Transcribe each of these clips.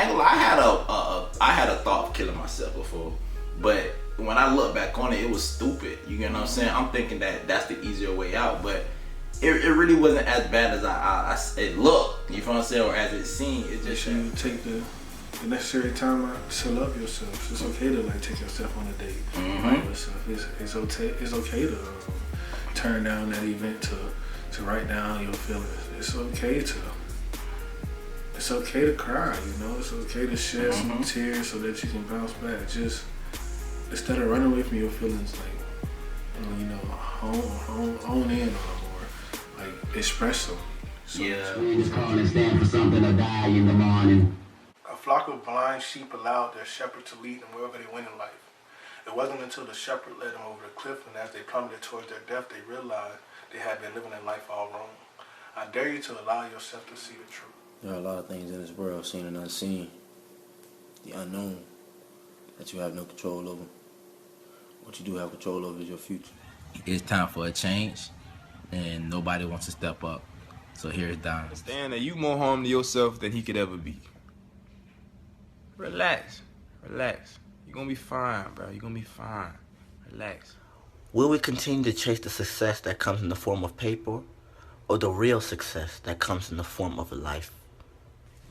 ain't gonna lie, I had a thought of killing myself before, but when I look back on it, it was stupid. You get what I'm saying? I'm thinking that that's the easier way out, but it really wasn't as bad as it looked. You feel what I'm saying? Or as it seemed. It just you take the necessary time out to love yourself. It's okay to like take yourself on a date. It's okay to turn down that event to write down your feelings. It's okay to cry. You know, it's okay to shed some tears so that you can bounce back. Just instead of running away from your feelings, like you know, hone in on them or like express them. So, Just call and stand for something or die in the morning. A flock of blind sheep allowed their shepherd to lead them wherever they went in life. It wasn't until the shepherd led them over the cliff, and as they plummeted towards their death, they realized they had been living their life all wrong. I dare you to allow yourself to see the truth. There are a lot of things in this world, seen and unseen, the unknown, that you have no control over. What you do have control over is your future. It's time for a change, and nobody wants to step up. So here's Dimes. Understand that you more harm to yourself than he could ever be. Relax. You're gonna be fine, bro. You're gonna be fine. Relax. Will we continue to chase the success that comes in the form of paper, or the real success that comes in the form of a life?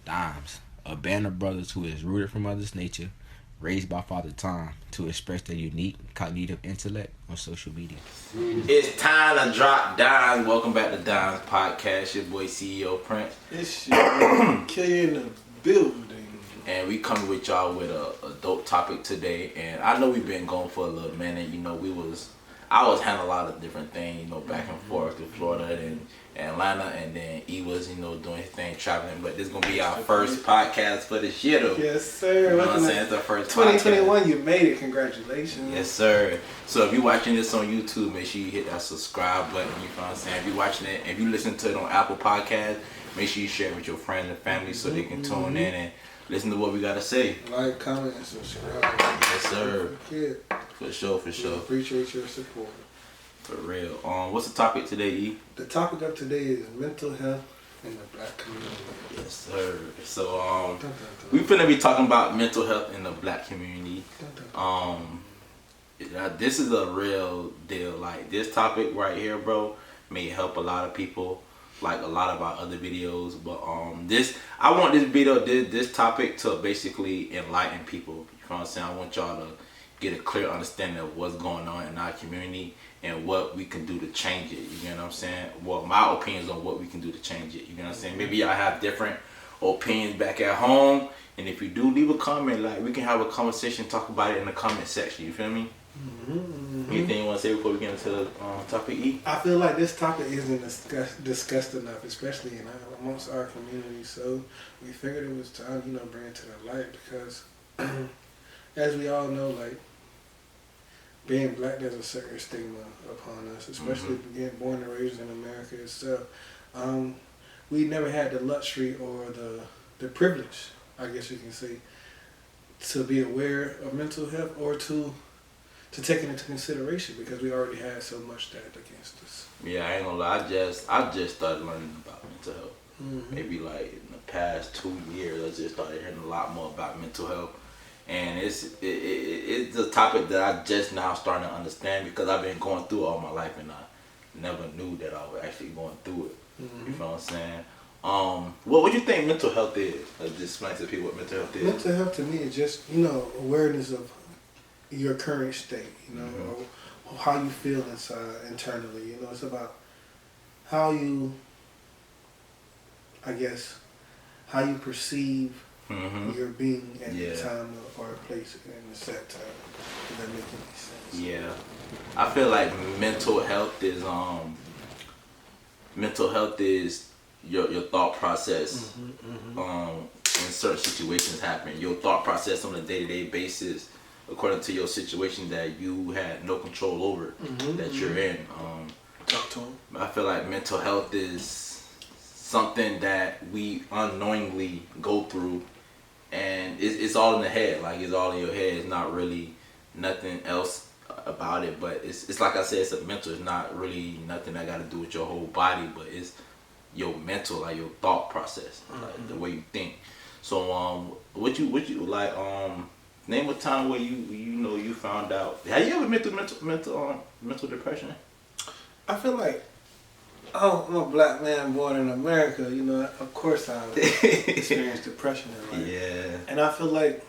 Dimes, a band of brothers who is rooted from Mother's Nature, raised by Father Time to express their unique cognitive intellect on social media. It's time to drop Dimes. Welcome back to Dimes Podcast. Your boy CEO Prince. It's your killer in the building. And we coming with y'all with a dope topic today. And I know we've been going for a little minute. You know, I was handling a lot of different things, you know, back and forth to Florida and Atlanta, and then he was, you know, doing his thing, traveling. But this is gonna be our first podcast for this year, though. Yes, sir. You know what I'm saying? It's our first 2021, podcast. you made it. Congratulations. Yes, sir. So if you're watching this on YouTube, make sure you hit that subscribe button. You know what I'm saying? If you're watching it, if you listen to it on Apple Podcasts, make sure you share it with your friends and family so they can tune in and listen to what we gotta say. Like, comment, and subscribe. Yes, sir. For sure. We appreciate your support. For real. What's the topic today, E? The topic of today is mental health in the black community. Yes, sir. So we finna be talking about mental health in the black community. This is a real deal. Like, this topic right here, bro, may help a lot of people, like a lot of our other videos. But I want this topic to basically enlighten people. You know what I'm saying? I want y'all to get a clear understanding of what's going on in our community and what we can do to change it. You know what I'm saying? Well, my opinions on what we can do to change it. You know what I'm saying? Maybe y'all have different opinions back at home, and if you do, leave a comment. Like, we can have a conversation, talk about it in the comment section. You feel me? Anything you want to say before we get into the topic, E? I feel like this topic isn't discussed enough, especially amongst our community. So we figured it was time, bring it to the light, because as we all know, like, being black, there's a certain stigma upon us, especially being born and raised in America itself. We never had the luxury or the privilege, I guess you can say, to be aware of mental health or to take it into consideration, because we already had so much stacked against us. Yeah, I ain't gonna lie. I just started learning about mental health. Maybe like in the past 2 years, I just started hearing a lot more about mental health. And it's a topic that I just now starting to understand, because I've been going through it all my life, and I never knew that I was actually going through it. You know what I'm saying? What would you think mental health is? Let's just explain to people what mental health is. Mental health to me is just, awareness of your current state, or how you feel internally. It's about how you, how you perceive your being at the time or place in the set time. Does that make any sense? Yeah, I feel like mental health is your thought process. When certain situations happen, your thought process on a day-to-day basis, according to your situation that you had no control over, that you're in. Talk to him. I feel like mental health is something that we unknowingly go through. And it's all in the head, like it's all in your head. It's not really nothing else about it, but it's like I said, it's a mental. It's not really nothing that got to do with your whole body, but it's your mental, like your thought process, like the way you think. So what you like name a time where you found out. Have you ever been through mental depression? I feel like, I'm a black man born in America. You know, of course I've experienced depression in life. Yeah. And I feel like,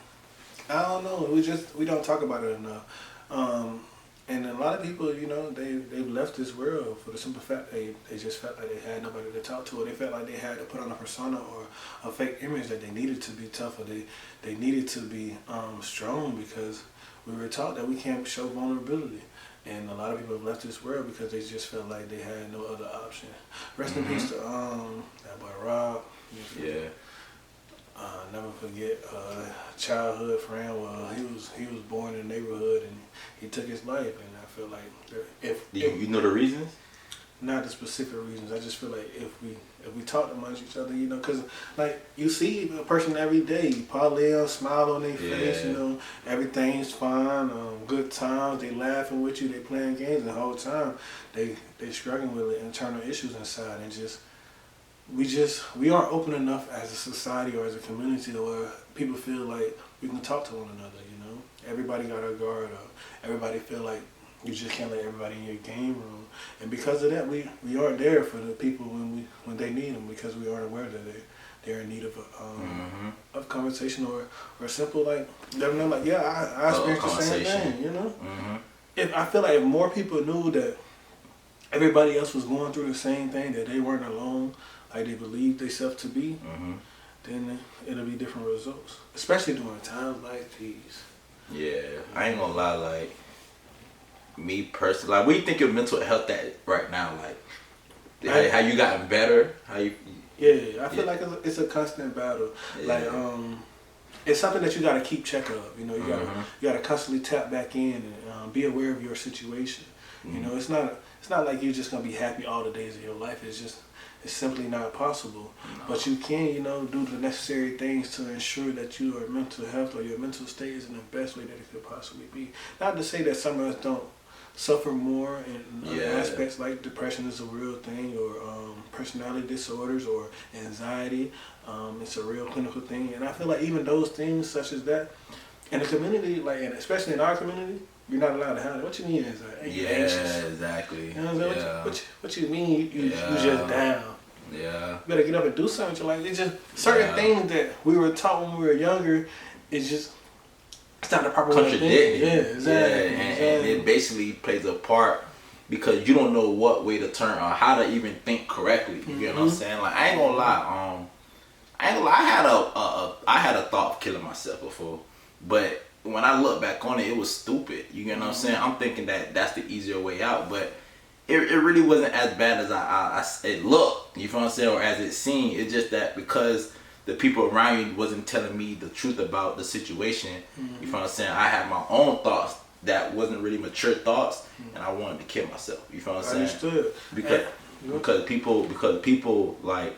I don't know, we don't talk about it enough. And a lot of people, you know, they've left this world for the simple fact they just felt like they had nobody to talk to, or they felt like they had to put on a persona or a fake image that they needed to be tough, or they needed to be strong, because we were taught that we can't show vulnerability. And a lot of people have left this world because they just felt like they had no other option. Rest in peace to that boy Rob. Yeah. Never forget childhood friend. Well, he was born in the neighborhood and he took his life. And I feel like if you know the reasons? Not the specific reasons. I just feel like if we talk amongst each other, you know, because like you see a person every day, parlay, smile on their face, you know, everything's fine, good times, they laughing with you, they playing games, and the whole time they struggling with internal issues inside, and we aren't open enough as a society or as a community where people feel like we can talk to one another, you know. Everybody got a guard up. Everybody feel like you just can't let everybody in your game room. And because of that, we aren't there for the people when they need them, because we aren't aware that they're in need of of conversation or simple, like, let them know, like, yeah, I experienced the same thing, you know. If I feel like if more people knew that everybody else was going through the same thing, that they weren't alone, like they believed themselves to be, then it'll be different results. Especially during times like these. Yeah, I ain't gonna lie, like, me personally, like, where you think your mental health at right now? Like, how you gotten better? How you? Yeah, I feel like it's a constant battle. Yeah. Like, it's something that you gotta keep check of. You know, you gotta constantly tap back in and be aware of your situation. You know, it's not like you're just gonna be happy all the days of your life. It's simply not possible. No. But you can, you know, do the necessary things to ensure that your mental health or your mental state is in the best way that it could possibly be. Not to say that some of us don't suffer more in other aspects, like depression is a real thing, or personality disorders or anxiety. It's a real clinical thing. And I feel like even those things such as that, in the community, like, and especially in our community, you're not allowed to have it. What you mean is you're anxious. Exactly. You know what I'm saying? What you mean you just down? Yeah. You better get up and do something. You're like, it's just certain things that we were taught when we were younger. It's not the proper way to think. Yeah, exactly. Yeah, and it basically plays a part because you don't know what way to turn or how to even think correctly. You know what I'm saying? Like, I ain't gonna lie. I had a thought of killing myself before, but when I look back on it, it was stupid. You know what I'm saying? I'm thinking that that's the easier way out, but it really wasn't as bad as it looked. You feel what I'm saying? Or as it seemed. It's just that because the people around you wasn't telling me the truth about the situation. You feel what I'm saying? I had my own thoughts that wasn't really mature thoughts, and I wanted to kill myself. You feel what I'm saying? Understood. Because people like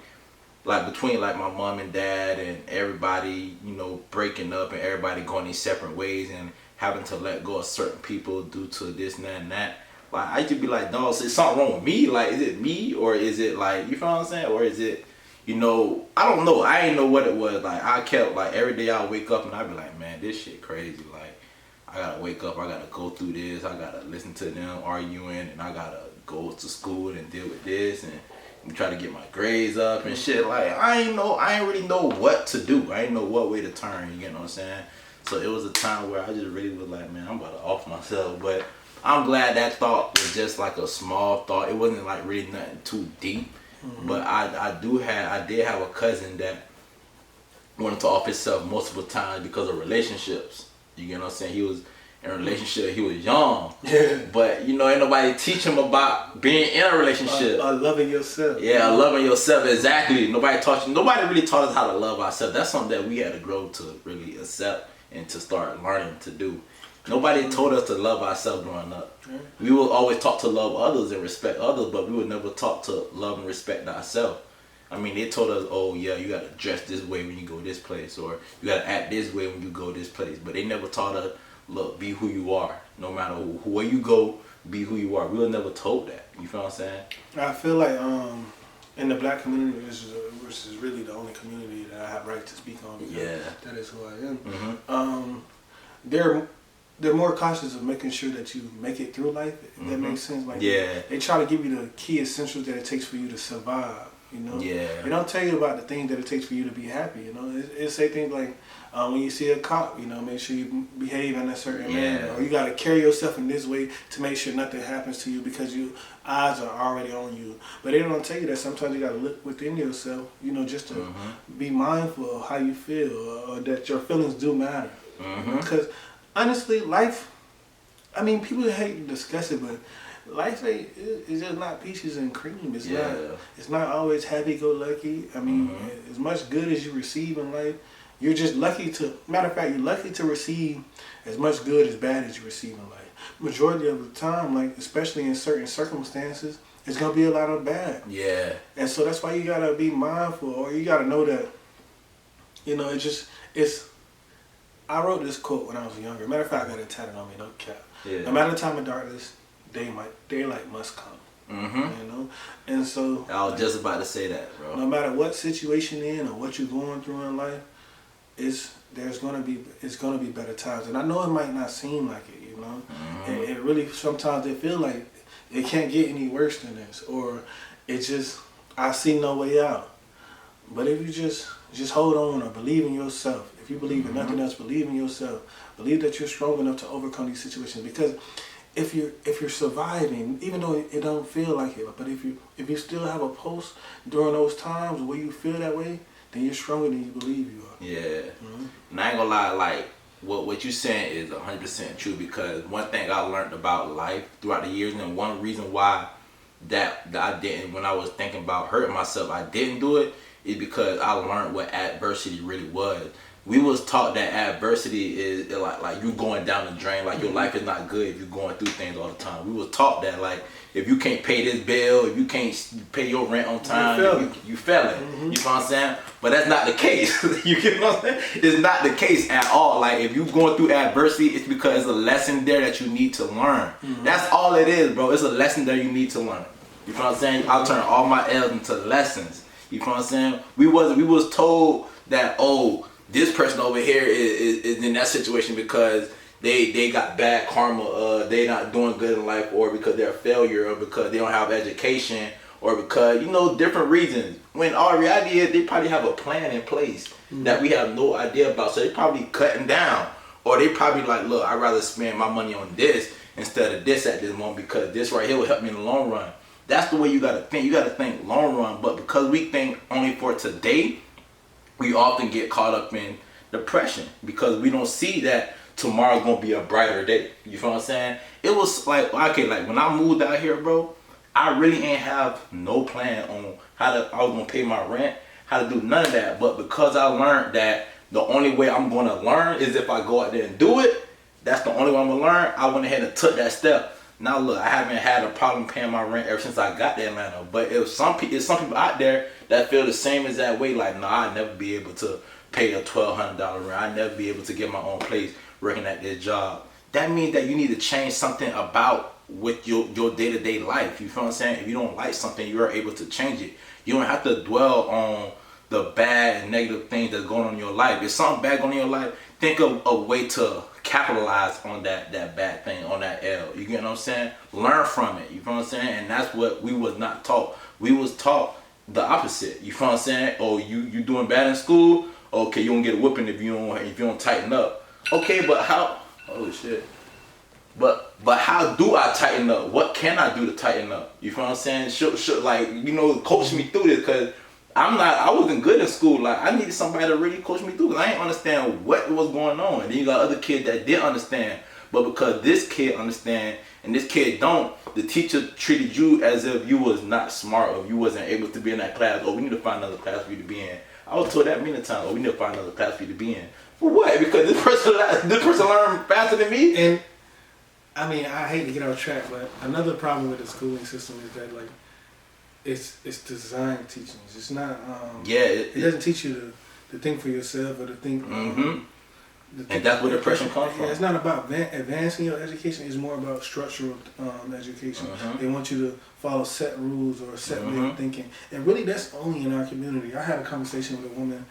between like my mom and dad and everybody, you know, breaking up and everybody going these separate ways and having to let go of certain people due to this and that and that. Like, I used to be like, dog, is something wrong with me? Like, is it me, or is it like, you feel what I'm saying? Or is it, you know, I don't know. I ain't know what it was. Like, I kept, like, every day I wake up and I be like, man, this shit crazy. Like, I gotta wake up, I gotta go through this, I gotta listen to them arguing, and I gotta go to school and deal with this and try to get my grades up and shit. Like, I ain't really know what to do. I ain't know what way to turn, you get what I'm saying? So it was a time where I just really was like, man, I'm about to off myself. But I'm glad that thought was just like a small thought. It wasn't like really nothing too deep. But I did have a cousin that wanted to off himself multiple times because of relationships. You get what I'm saying? He was in a relationship. He was young. Yeah. But, you know, ain't nobody teach him about being in a relationship. Loving yourself. Yeah, loving yourself. Exactly. Nobody really taught us how to love ourselves. That's something that we had to grow to really accept and to start learning to do. Nobody told us to love ourselves growing up. We were always taught to love others and respect others, but we were never taught to love and respect ourselves. I mean, they told us, oh yeah, you gotta dress this way when you go this place, or you gotta act this way when you go this place. But they never taught us, look, be who you are. No matter where you go, be who you are. We were never told that. You feel what I'm saying? I feel like in the black community, which is really the only community that I have right to speak on. Yeah. That is who I am. Mm-hmm. They're more cautious of making sure that you make it through life. If that makes sense. Like they try to give you the key essentials that it takes for you to survive. You know. Yeah. They don't tell you about the things that it takes for you to be happy. You know. It say things like when you see a cop, you know, make sure you behave in a certain manner, or you got to carry yourself in this way to make sure nothing happens to you because your eyes are already on you. But they don't tell you that sometimes you got to look within yourself. You know, just to be mindful of how you feel, or that your feelings do matter. Because honestly, life, I mean, people hate to discuss it, but life is just not peaches and cream. It's not always happy-go-lucky. I mean, as much good as you receive in life, you're just lucky to, matter of fact, you're lucky to receive as much good as bad as you receive in life. Majority of the time, like, especially in certain circumstances, it's going to be a lot of bad. Yeah. And so that's why you got to be mindful, or you got to know that, you know, I wrote this quote when I was younger. Matter of fact, I got it tatted on me, no cap. Yeah. No matter the time of darkness, daylight must come. You know? And so I was just about to say that, bro. No matter what situation you're in or what you're going through in life, it's gonna be better times. And I know it might not seem like it, you know. And it really, sometimes they feel like it can't get any worse than this, or I see no way out. But if you just hold on, or believe in yourself. If you believe in nothing else, believe in yourself. Believe that you're strong enough to overcome these situations. Because if you're surviving, even though it don't feel like it, but if you still have a pulse during those times where you feel that way, then you're stronger than you believe you are. Yeah. And I ain't gonna lie, like what you saying is 100% true, because one thing I learned about life throughout the years, and one reason why that I didn't, when I was thinking about hurting myself, I didn't do it, is because I learned what adversity really was. We was taught that adversity is like you going down the drain, like your life is not good if you're going through things all the time. We was taught that, like, if you can't pay this bill, if you can't pay your rent on time, you failing. You know what I'm saying? But that's not the case. You get what I'm saying? It's not the case at all. Like, if you're going through adversity, it's because it's a lesson there that you need to learn. That's all it is, bro. It's a lesson there you need to learn. You know what I'm saying? I'll turn all my L's into lessons. You know what I'm saying? We was told that, oh, this person over here is in that situation because they got bad karma, they not doing good in life, or because they're a failure, or because they don't have education, or because, you know, different reasons. When all reality is, they probably have a plan in place that we have no idea about. So they probably cutting down, or they probably like, look, I'd rather spend my money on this instead of this at this moment, because this right here will help me in the long run. That's the way you gotta think. You gotta think long run. But because we think only for today, we often get caught up in depression because we don't see that tomorrow's gonna be a brighter day. You feel what I'm saying? It was like, okay, like when I moved out here, bro, I really ain't have no plan on I was gonna pay my rent, how to do none of that. But because I learned that the only way I'm gonna learn is if I go out there and do it, that's the only way I'm gonna learn, I went ahead and took that step. Now look, I haven't had a problem paying my rent ever since I got to Atlanta. But if some people out there that feel the same as that way, like, no, I'd never be able to pay a $1,200 rent. I'd never be able to get my own place working at this job. That means that you need to change something about with your day-to-day life. You feel what I'm saying? If you don't like something, you're able to change it. You don't have to dwell on the bad and negative things that's going on in your life. If something bad going on in your life, think of a way to capitalize on that bad thing, on that L. You get what I'm saying? Learn from it. You feel what I'm saying? And that's what we was not taught. We was taught the opposite. You feel what I'm saying? Oh, you doing bad in school? Okay, you don't get a whooping if you don't tighten up. Okay, but how? Oh shit. But how do I tighten up? What can I do to tighten up? You feel what I'm saying? Should like, you know, coach me through this, because I wasn't good in school. Like, I needed somebody to really coach me through, because I didn't understand what was going on. And then you got other kids that did understand. But because this kid understand and this kid don't, the teacher treated you as if you was not smart, or you wasn't able to be in that class, or we need to find another class for you to be in. I was told that many times, or we need to find another class for you to be in. For what? Because this person learned faster than me? And I mean, I hate to get off track, but another problem with the schooling system is that, like, it's designed teachings. It's not. It doesn't teach you to think for yourself, or to think. And that's where depression comes from. Yeah, it's not about advancing your education. It's more about structural education. They want you to follow set rules or a set way of thinking. And really, that's only in our community. I had a conversation with a woman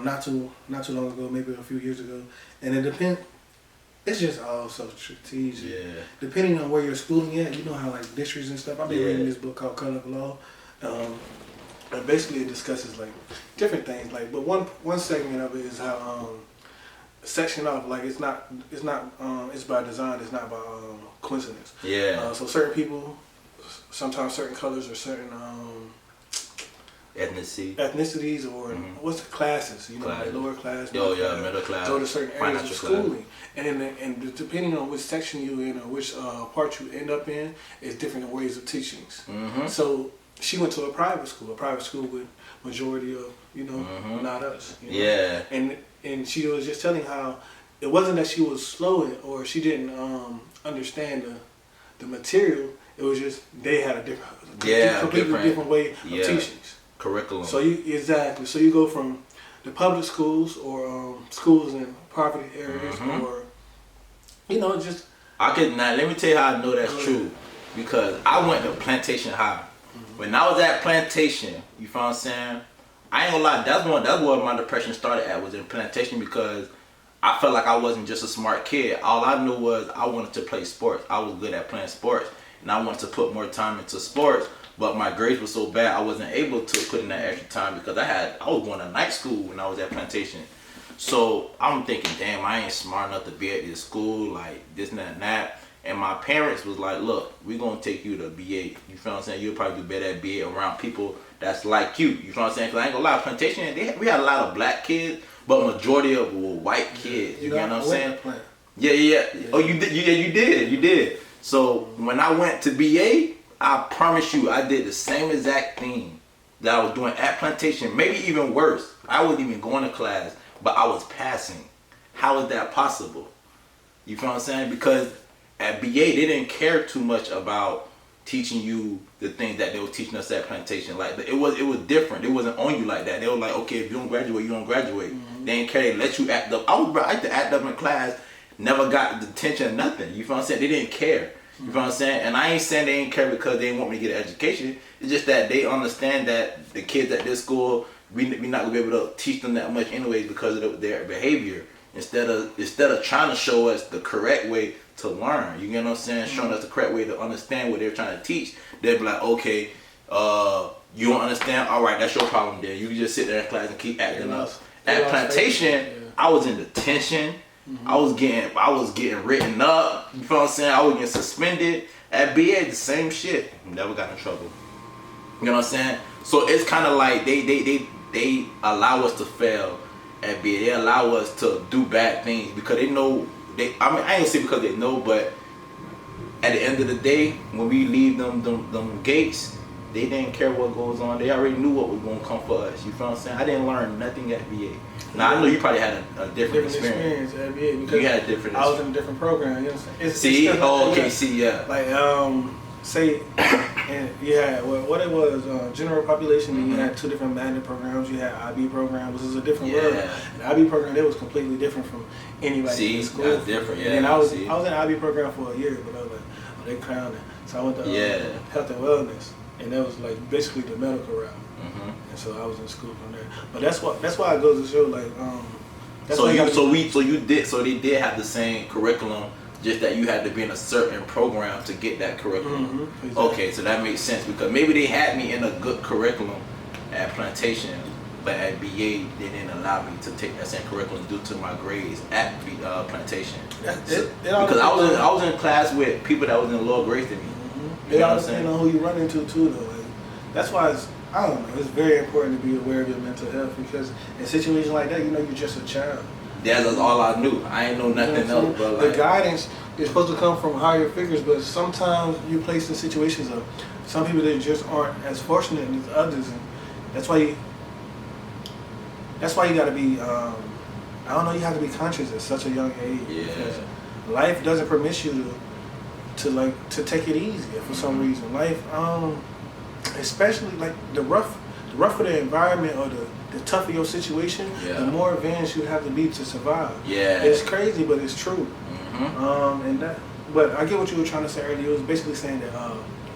not too long ago, maybe a few years ago, and it depends. It's just all so strategic. Yeah. Depending on where you're schooling at, you know how like districts and stuff. I've been reading this book called Color of Law. And basically, it discusses like different things. Like, but one segment of it is how section off, like it's by design. It's not by coincidence. Yeah. So certain people, sometimes certain colors or certain ethnicities or what's the classes? You know, like lower class, middle class, go to certain areas of schooling, and depending on which section you're in or which part you end up in, is different ways of teachings. So she went to a private school with majority of not us. You know? Yeah. And she was just telling how it wasn't that she was slow or she didn't understand the material. It was just they had a completely different way of teachings. Curriculum. So you go from the public schools or schools in poverty areas or just. Let me tell you how I know that's true, because I went to Plantation High. When I was at Plantation, you feel what I'm saying? I ain't gonna lie, that's where my depression started at, was in Plantation, because I felt like I wasn't just a smart kid. All I knew was I wanted to play sports. I was good at playing sports, and I wanted to put more time into sports, but my grades were so bad I wasn't able to put in that extra time because I was going to night school when I was at Plantation. So I'm thinking, damn, I ain't smart enough to be at this school, like this and that and that. And my parents was like, look, we're going to take you to BA. You feel what I'm saying? You'll probably do better at BA around people that's like you. You feel what I'm saying? Because I ain't going to lie, Plantation, we had a lot of black kids, but majority of were white kids. You know what I'm saying? Yeah. Oh, you did. So when I went to BA, I promise you, I did the same exact thing that I was doing at Plantation, maybe even worse. I wasn't even going to class, but I was passing. How is that possible? You feel what I'm saying? Because at BA, they didn't care too much about teaching you the things that they were teaching us at Plantation. Like, it was different. It wasn't on you like that. They were like, okay, if you don't graduate, you don't graduate. They didn't care. They let you act up. I used to act up in class, never got detention or nothing. You feel what I'm saying? They didn't care. You feel what I'm saying? And I ain't saying they didn't care because they didn't want me to get an education. It's just that they understand that the kids at this school, we're not going to be able to teach them that much anyways because of their behavior. Instead of trying to show us the correct way to learn, you get what I'm saying? Showing us the correct way to understand what they're trying to teach. They'll be like, okay, you don't understand? All right, that's your problem there. You can just sit there in class and keep acting up. At Plantation, I was in detention. I was getting written up. You feel what I'm saying? I was getting suspended. At BA, the same shit. Never got in trouble. You know what I'm saying? So it's kind of like they allow us to fail at BA. They allow us to do bad things because they know. I ain't gonna say because they know, but at the end of the day, when we leave them gates, they didn't care what goes on. They already knew what was gonna come for us. You feel what I'm saying? I didn't learn nothing at BA. Now I know you probably had a different experience at BA because you had a different. I was in a different program. You know what I'm saying? Like say, and you had what it was general population. And you had two different magnet programs. You had IB program, which is a different world. And IB program, it was completely different from anybody in school. That's different. Yeah. And I was in the IB program for a year, but I was like, they crowned it. So I went to health and wellness. And that was like basically the medical route, and so I was in school from there. But that's why it goes to show like they did have the same curriculum, just that you had to be in a certain program to get that curriculum. Exactly. Okay, so that makes sense because maybe they had me in a good curriculum at Plantation, but at BA they didn't allow me to take that same curriculum due to my grades at Plantation. Because I was in class with people that was in lower grades than me. It all depends on who you run into too, though. Like, that's why it's very important to be aware of your mental health because in situations like that, you're just a child. That's all I knew. I ain't know nothing else. But the guidance is supposed to come from higher figures, but sometimes you're placed in situations of some people that just aren't as fortunate as others, and that's why you got to be. You have to be conscious at such a young age because life doesn't permit you to take it easy for some reason. Life, especially like the rougher the environment or the tougher your situation, the more advanced you have to be to survive. Yeah. It's crazy, but it's true. Mm-hmm. But I get what you were trying to say earlier. It was basically saying that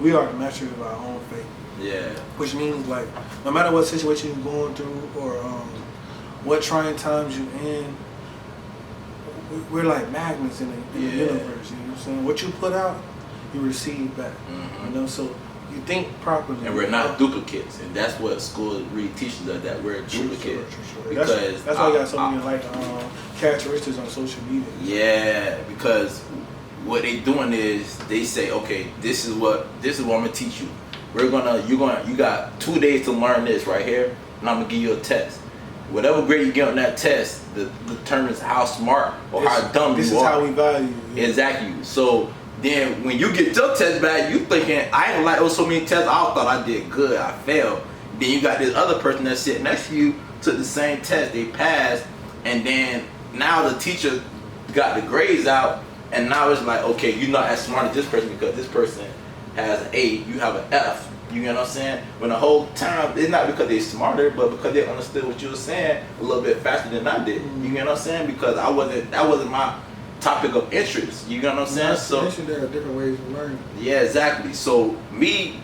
we are the masters of our own fate. Yeah. Which means, like, no matter what situation you're going through or what trying times you're in, we're like magnets in the universe. You know what I'm saying? What you put out, you receive back. Mm-hmm. You know, so you think properly. And we're not duplicates, and that's what school really teaches us, that we're duplicates. Sure. Because that's why you got so many characteristics on social media. Yeah, because what they doing is they say, okay, this is what I'm gonna teach you. You got 2 days to learn this right here, and I'm gonna give you a test. Whatever grade you get on that test determines how smart or how dumb you are. This is how we value you. Yeah. Exactly. So then when you get your test back, you thinking, I ain't like, it was so many tests, I thought I did good, I failed. Then you got this other person that's sitting next to you, took the same test, they passed, and then now the teacher got the grades out, and now it's like, okay, you're not as smart as this person because this person has an A, you have an F. You know what I'm saying? When the whole time, it's not because they're smarter, but because they understood what you were saying a little bit faster than I did. You know what I'm saying? Because that wasn't my topic of interest. You know what I'm saying? So there are different ways of learning. yeah, exactly. So me,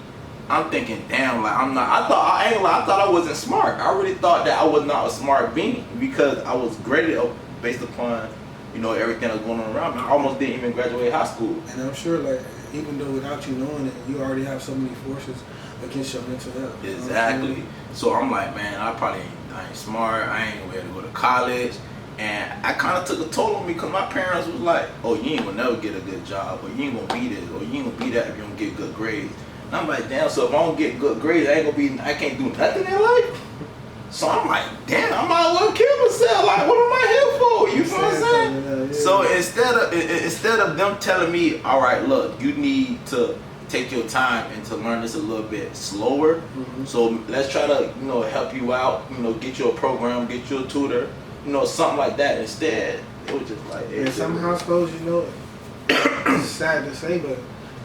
I'm thinking, damn, like I thought I wasn't smart. I really thought that I was not a smart being because I was graded based upon, you know, everything that was going on around me. I almost didn't even graduate high school. And I'm sure, like, even though without you knowing it, you already have so many forces against your mental health. Exactly. So I'm like, man, I ain't smart. I ain't gonna be able to go to college. And I kind of took a toll on me because my parents was like, oh, you ain't gonna never get a good job, or you ain't gonna be this, or you ain't gonna be that if you don't get good grades. And I'm like, damn, so if I don't get good grades, I can't do nothing in life. So I'm like, damn, I might as well kill myself. Like, what am I here for? You know what I'm saying? So instead of them telling me, all right, look, you need to take your time and to learn this a little bit slower. Mm-hmm. So let's try to, you know, help you out. You know, get you a program, get you a tutor. You know, something like that. Instead, it was just like. In some households, you know, it's sad to say, but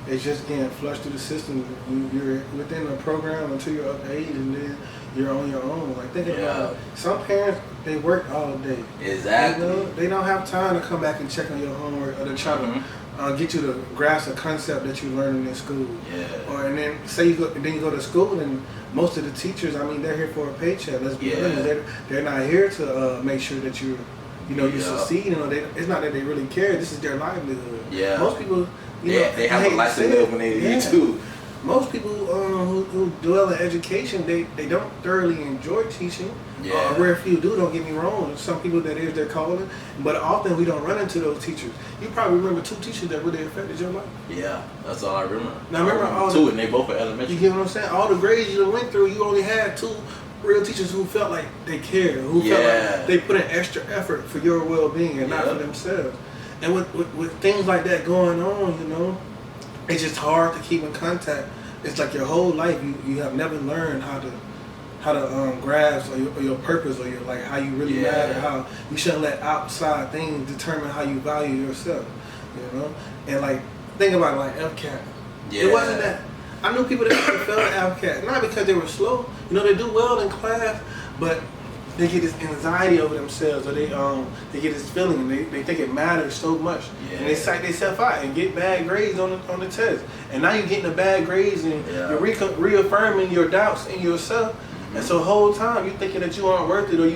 it's just getting flushed through the system. You're within a program until you're of age, and then you're on your own. Like, think about it. Some parents, they work all day. Exactly. You know, they don't have time to come back and check on your homework or to try to get you to grasp a concept that you learned in school. Yeah. Or and then say you go to school, and most of the teachers, I mean, they're here for a paycheck. Let's be honest. They're not here to make sure that you succeed. You know, it's not that they really care. This is their livelihood. Yeah. Most people, they have a life to live when they need to. Most people who dwell in education, they don't thoroughly enjoy teaching. A rare few do, don't get me wrong. Some people, that is their calling. But often we don't run into those teachers. You probably remember 2 teachers that really affected your life. Yeah, that's all I remember. Now remember all 2, and they both were elementary. You get what I'm saying? All the grades you went through, you only had 2 real teachers who felt like they cared, who felt like they put in extra effort for your well-being and not for themselves. And with things like that going on, you know, it's just hard to keep in contact. It's like your whole life you have never learned how to grasp or your purpose or like how you really matter. How you shouldn't let outside things determine how you value yourself. You know, and like think about it, like FCAT. It wasn't that. I knew people that failed at FCAT, not because they were slow. You know, they do well in class, but they get this anxiety over themselves, or they get this feeling, and they think it matters so much, and they psych themselves out and get bad grades on the test. And now you're getting the bad grades, and you're reaffirming your doubts in yourself. And so the whole time you're thinking that you aren't worth it, or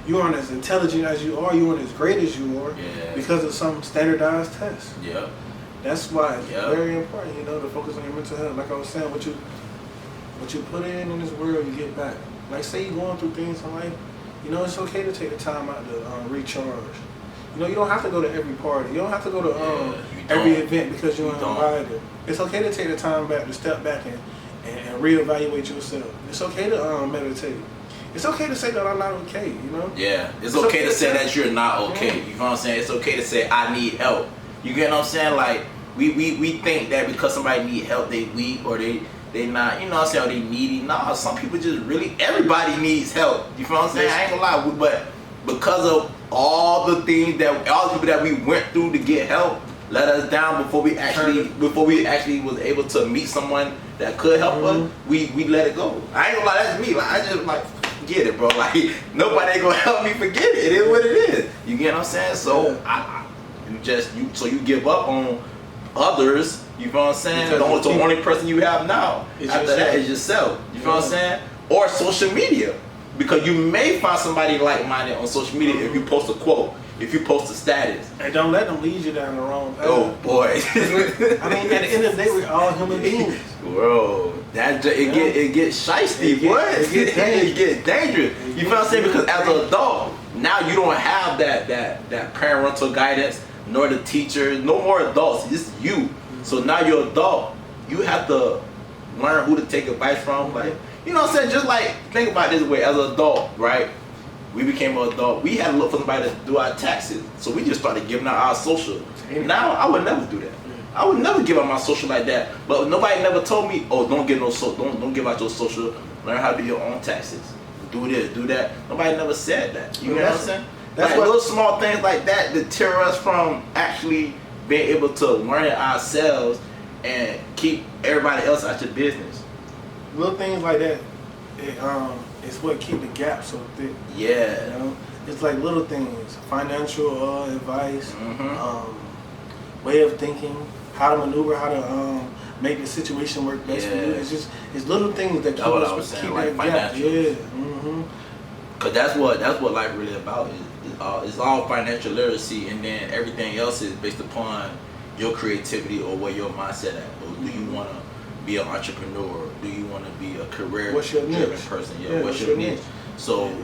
you aren't as intelligent as you are, you aren't as great as you are, because of some standardized test. Yeah. That's why it's very important, you know, to focus on your mental health. Like I was saying, what you put in this world, you get back. Like, say you're going through things in life, you know, it's okay to take the time out to recharge. You know, you don't have to go to every party. You don't have to go to every event because you're invited. It's okay to take the time back, to step back and reevaluate yourself. It's okay to meditate. It's okay to say that I'm not okay, you know? Yeah, it's okay to say that you're not okay. You know what I'm saying? It's okay to say I need help. You get what I'm saying? Like, we think that because somebody need help, they weak or they not, you know what I'm saying, or they needy. Nah, some people just really, everybody needs help. You feel what I'm saying? I ain't gonna lie, but because of all the people that we went through to get help, let us down before we actually was able to meet someone that could help us, we let it go. I ain't gonna lie, that's me. Like, I just like, forget it, bro. Like nobody ain't gonna help me forget it. It is what it is. You get what I'm saying? So so you give up on others. You know what I'm saying? The only person you have now after that is yourself. You know what I'm saying? Or social media, because you may find somebody like-minded on social media if you post a quote. If you post a status. Hey, don't let them lead you down the wrong path. Oh boy. I mean, at the end of the day, we're all human beings. Bro, it gets shiesty, boy. It gets dangerous. You feel what I'm saying? Because as an adult, now you don't have that parental guidance, nor the teacher, no more adults. It's you. So now you're an adult. You have to learn who to take advice from. Like, you know what I'm saying? Just like, think about it this way. As an adult, right? We became an adult. We had to look for somebody to do our taxes. So we just started giving out our social. Now, I would never do that. I would never give out my social like that. But nobody never told me, oh, don't give out your social. Learn how to do your own taxes. Do this, do that. Nobody never said that. You know what I'm saying? That's like little small things like that deter us from actually being able to learn it ourselves and keep everybody else out your business. Little things like that. It's what keep the gap so thick. Yeah. You know? It's like little things. Financial advice, way of thinking, how to maneuver, how to make the situation work best for you. It's little things that keep us keep that gap. Yeah. Cause that's what life really about. It's all financial literacy, and then everything else is based upon your creativity or where your mindset at. Or do you want to be an entrepreneur? Do you want to be a career-driven person? Yeah, what's your niche? So,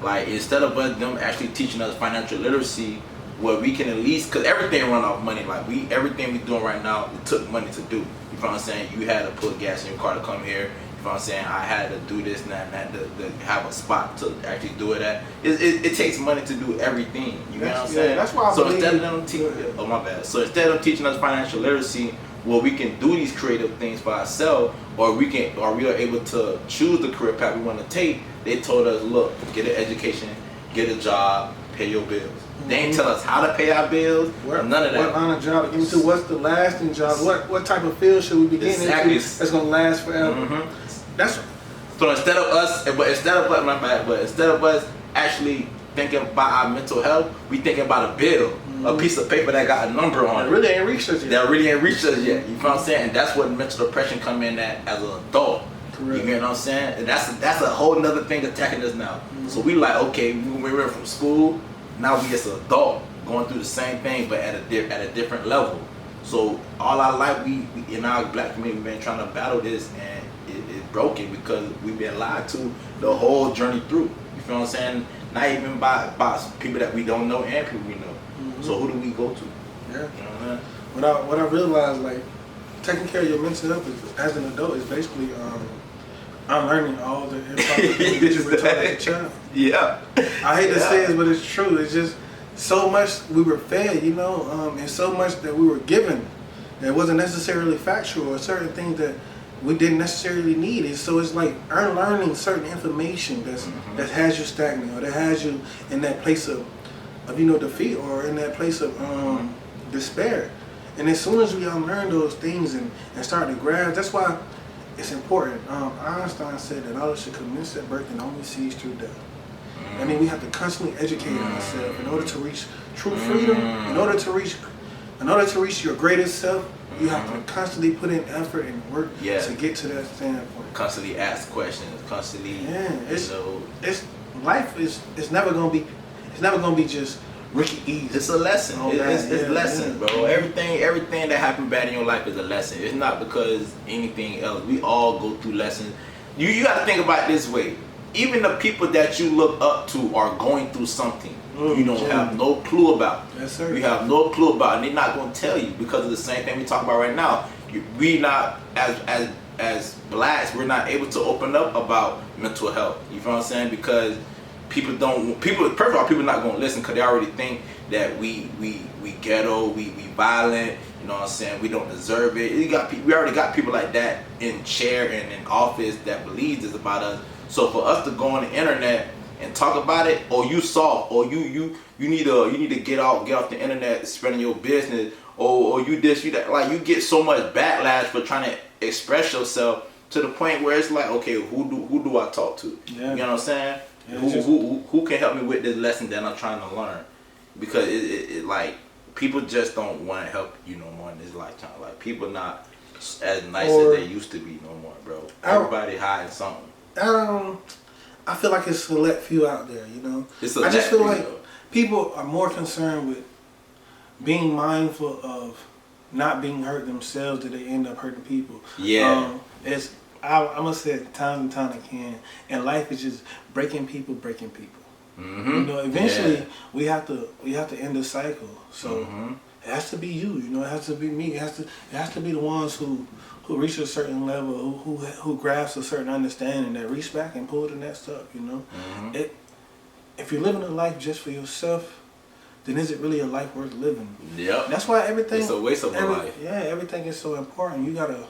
like, instead of them actually teaching us financial literacy, where we can at least, because everything run off money. Like, everything we doing right now, it took money to do. You know what I'm saying? You had to put gas in your car to come here. You know what I'm saying? I had to do this and that to have a spot to actually do it at. It takes money to do everything. You know what I'm saying? That's why I believe. Instead of them So instead of teaching us financial literacy, well, we can do these creative things for ourselves, or we are able to choose the career path we want to take. They told us, look, get an education, get a job, pay your bills. They ain't tell us how to pay our bills, none of that. What line of job to get into, what's the lasting job, what type of field should we be getting into that's going to last forever. That's so instead of us actually thinking about our mental health, we thinking about a bill, a piece of paper that got a number on it. That really ain't reached us yet. You know what I'm saying? And that's what mental depression come in at as an adult. Correct. You know what I'm saying? And that's a whole nother thing attacking us now. So we like, okay, we went from school, now we as an adult going through the same thing but at a different level. So all our life we in our black community, we've been trying to battle this, and it's broken because we've been lied to the whole journey through. You feel what I'm saying? Not even by people that we don't know and people we know. So who do we go to? Yeah. You know what I mean? What I realized, like, taking care of your mental health as an adult is basically unlearning all the improper things that you were taught as a child. Yeah. I hate to say it, but it's true. It's just so much we were fed, and so much that we were given that wasn't necessarily factual, or certain things that we didn't necessarily need it. So it's like unlearning certain information that has you stagnant, or that has you in that place of defeat, or in that place of despair. And as soon as we unlearn those things and start to grasp, that's why it's important. Einstein said that knowledge should commence at birth and only cease through death. I mean, we have to constantly educate ourselves in order to reach true freedom. In order to reach your greatest self, you have to constantly put in effort and work to get to that standpoint. Constantly ask questions. Constantly, life is never gonna be just Ricky Ease. It's a lesson. It's a lesson, bro. Everything that happened bad in your life is a lesson. It's not because anything else. We all go through lessons. You got to think about it this way. Even the people that you look up to are going through something you don't have no clue about. Yes, sir. You have no clue about, and they're not going to tell you because of the same thing we talk about right now. We not as blacks, we're not able to open up about mental health. You know what I'm saying? Because people first of all, people not going to listen because they already think that we ghetto, we violent. You know what I'm saying? We don't deserve it. We already got people like that in chair and in office that believes this about us. So for us to go on the internet and talk about it, or you soft, or you need to get off the internet spreading your business, or you this, you that, like you get so much backlash for trying to express yourself to the point where it's like, okay, who do I talk to? Yeah. You know what I'm saying? Who can help me with this lesson that I'm trying to learn? Because it like people just don't want to help you no more in this lifetime. Like people not as nice as they used to be no more, bro. Everybody hiding something. I feel like it's a select few out there, you know. I just feel like people are more concerned with being mindful of not being hurt themselves that they end up hurting people. Yeah. I'm gonna say it time and time again, and life is just breaking people. Mm-hmm. You know, eventually we have to end the cycle. So it has to be you. You know, it has to be me. It has to be the ones who reach a certain level, who grasp a certain understanding, that reach back and pull the next up. You know, if you're living a life just for yourself, then is it really a life worth living? Yep. That's why everything. It's a waste of a life. Yeah, everything is so important. You gotta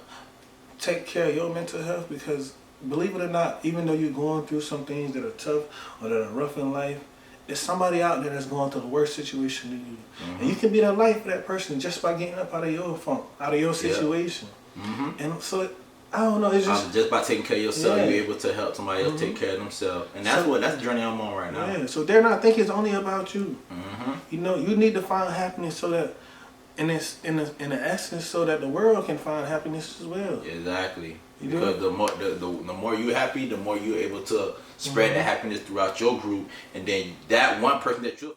take care of your mental health, because believe it or not, even though you're going through some things that are tough or that are rough in life, there's somebody out there that's going through the worst situation than you. And you can be that light for that person just by getting up out of your funk, out of your situation. And so, I don't know, it's just by taking care of yourself, you're able to help somebody else take care of themselves. And that's the journey I'm on right now. Yeah, so they're not thinking it's only about you. You know, you need to find happiness so that, in the essence, so that the world can find happiness as well. Exactly. Because the more you happy, the more you're able to spread that happiness throughout your group, and then that one person that you.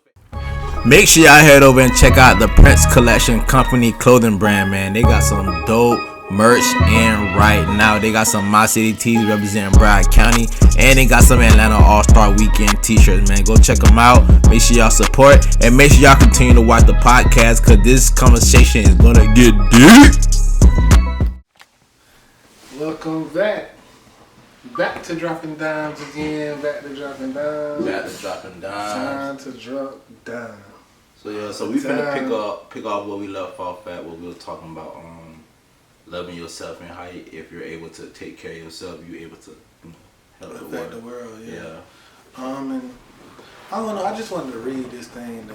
Make sure y'all head over and check out the Prince Collection Company clothing brand, man. They got some dope merch, and right now they got some My City tees representing Broward County, and they got some Atlanta All-Star Weekend t-shirts, man. Go check them out. Make sure y'all support, and make sure y'all continue to watch the podcast, because this conversation is gonna get deep. Welcome back. Back to dropping dimes again. Back to dropping dimes. Time to drop dimes. So we finna pick up where we left off at, what we were talking about, loving yourself, and how if you're able to take care of yourself, you're able to help affect the world. Yeah. And I don't know. I just wanted to read this thing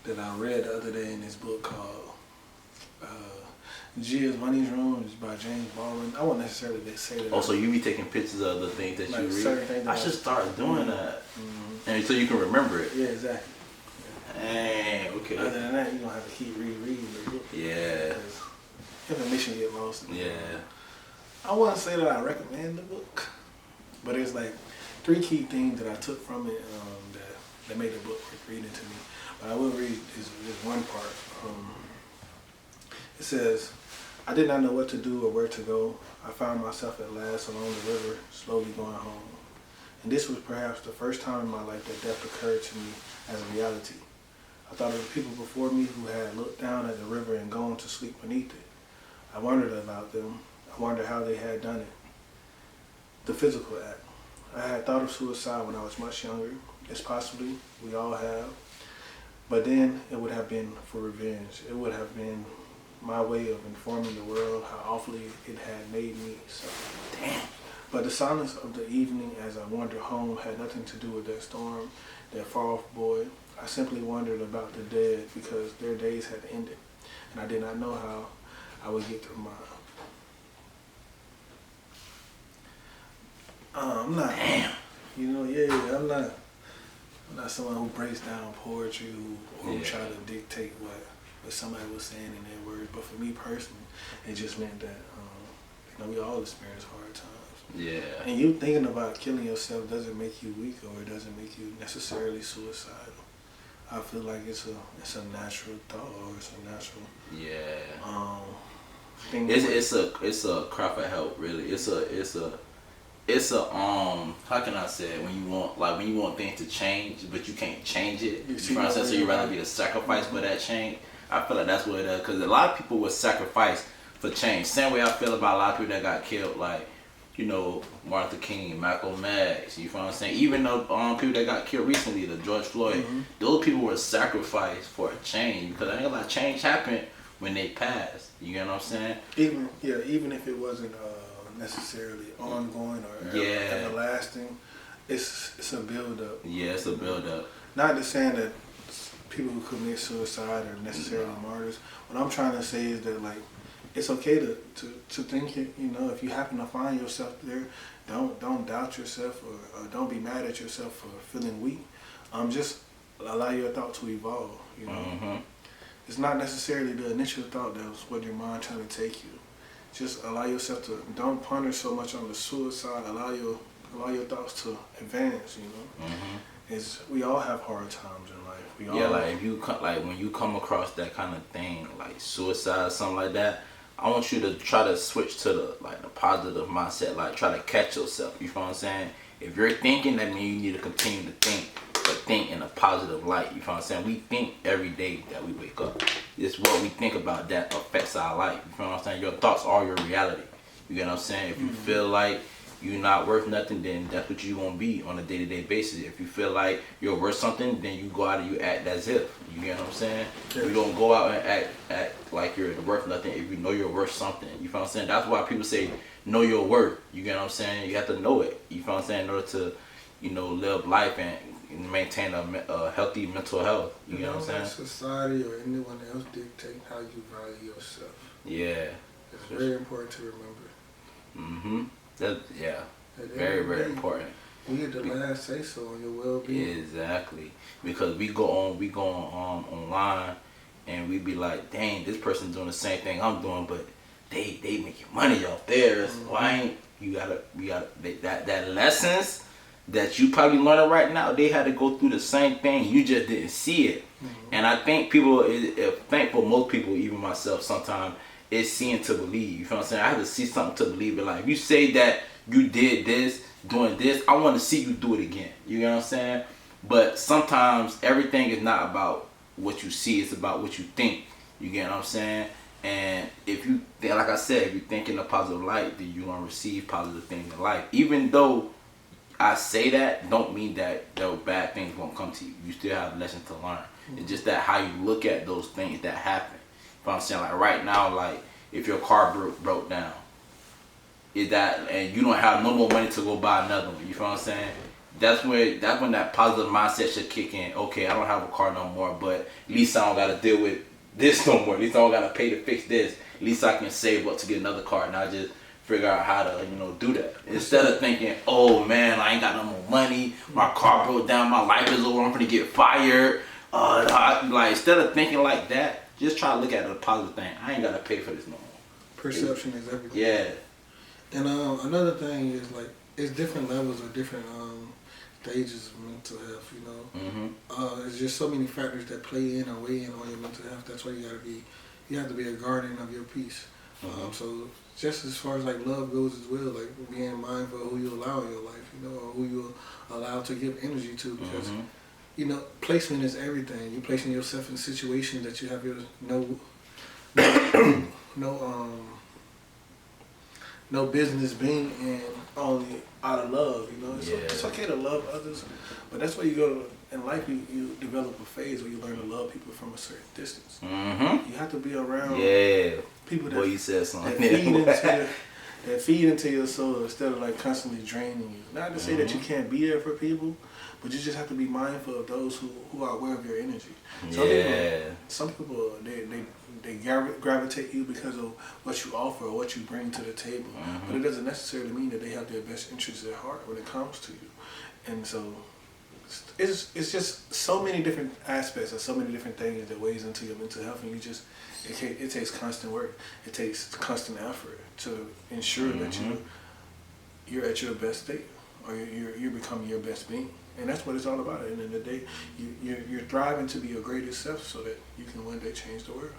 that I read the other day in this book called Gia's Money's Room. It's by James Baldwin. I won't necessarily say that. So you be taking pictures of the things that you read? I should start doing that. And so you can remember it. Yeah, exactly. Hey, okay. Other than that, you're going to have to keep rereading the book. Yeah. Information get lost. Yeah. I want to say that I recommend the book, but there's like 3 key things that I took from it that made the book worth reading to me. But I will read this one part. It says, "I did not know what to do or where to go. I found myself at last along the river, slowly going home. And this was perhaps the first time in my life that death occurred to me as a reality. I thought of the people before me who had looked down at the river and gone to sleep beneath it. I wondered about them. I wondered how they had done it. The physical act. I had thought of suicide when I was much younger, as possibly we all have. But then it would have been for revenge. It would have been my way of informing the world how awfully it had made me suffer. Damn. But the silence of the evening as I wandered home had nothing to do with that storm, that far-off boy. I simply wondered about the dead because their days had ended, and I did not know how I would get through mine." I'm not, I'm not someone who breaks down poetry who try to dictate what somebody was saying in their words. But for me personally, it just meant that we all experience hard times. Yeah. And you thinking about killing yourself doesn't make you weak, or it doesn't make you necessarily suicidal. I feel like it's a natural thought, or it's a natural thing. It's a cry for help, really. It's a how can I say it, when you want things to change but you can't change it. You know what I'm saying? So you'd rather be the sacrifice for that change. I feel like that's what it is, because a lot of people will sacrifice for change. Same way I feel about a lot of people that got killed, like, Martin Luther King, Malcolm X, you feel what I'm saying? Even though people that got killed recently, the George Floyd, those people were sacrificed for a change, because I think a lot of change happened when they passed. You know what I'm saying? Even if it wasn't necessarily ongoing or everlasting, it's a build up. Yeah, it's a build up. Not to saying that people who commit suicide are necessarily martyrs. What I'm trying to say is that, like, it's okay to think it. You know, if you happen to find yourself there, don't doubt yourself or don't be mad at yourself for feeling weak. Just allow your thought to evolve. You know, it's not necessarily the initial thought that was what your mind trying to take you. Just allow yourself to don't ponder so much on the suicide. Allow your thoughts to advance. You know, we all have hard times in life. We all like if you when you come across that kind of thing, like suicide or something like that, I want you to try to switch to the positive mindset. Like try to catch yourself. You feel what I'm saying? If you're thinking, that means you need to continue to think, but think in a positive light. You feel what I'm saying? We think every day that we wake up. It's what we think about that affects our life. You feel what I'm saying? Your thoughts are your reality. You get what I'm saying? If you feel like you're not worth nothing, then that's what you're going to be on a day-to-day basis. If you feel like you're worth something, then you go out and you act as if. You get what I'm saying? You don't go out and act like you're worth nothing if you know you're worth something. You feel what I'm saying? That's why people say, know your worth. You get what I'm saying? You have to know it. You feel what I'm saying? In order to, live life and maintain a healthy mental health. You know what I'm saying? Society or anyone else dictate how you value yourself. Yeah. It's very important to remember. Very, very important. You get the last say so on your well-being. Exactly. Because we go on online and we be like, dang, this person's doing the same thing I'm doing, but they making money off theirs. Why ain't you gotta that lessons that you probably learning right now, they had to go through the same thing. You just didn't see it. And I think for most people, even myself, sometimes it's seeing to believe. You feel what I'm saying? I have to see something to believe in. Like, if you say that you did this, doing this, I want to see you do it again. You know what I'm saying? But sometimes everything is not about what you see. It's about what you think. You get what I'm saying? And if you, like I said, if you think in a positive light, then you're going to receive positive things in life. Even though I say that, don't mean that those bad things won't come to you. You still have lessons to learn. It's just that how you look at those things that happen. You know what I'm saying? Like right now, like if your car broke down, is that, and you don't have no more money to go buy another one. You feel what I'm saying? That's when that positive mindset should kick in. Okay, I don't have a car no more, but at least I don't got to deal with this no more. At least I don't got to pay to fix this. At least I can save up to get another car, and I just figure out how to, do that. Instead of thinking, oh man, I ain't got no more money, my car broke down, my life is over, I'm gonna get fired. Instead of thinking like that, just try to look at it as a positive thing. I ain't gotta pay for this no more. Perception is everything. Yeah. And another thing is like it's different levels or different stages of mental health. There's just so many factors that play in or weigh in on your mental health. That's why you have to be a guardian of your peace. So just as far as like love goes as well, like being mindful of who you allow in your life, or who you allow to give energy to, because placement is everything. You placing yourself in situations that you have no business being in, only out of love. It's okay to love others, but that's why you go in life. You develop a phase where you learn to love people from a certain distance. You have to be around people that, you said something. that feed into your soul instead of like constantly draining you. Not to say that you can't be there for people, but you just have to be mindful of those who are aware of your energy. Some people they gravitate you because of what you offer or what you bring to the table, but it doesn't necessarily mean that they have their best interests at heart when it comes to you. And so it's just so many different aspects or so many different things that weighs into your mental health, and it takes constant work. It takes constant effort to ensure that you're at your best state, or you're becoming your best being. And that's what it's all about. At the end of the day, you're thriving to be your greatest self so that you can one day change the world.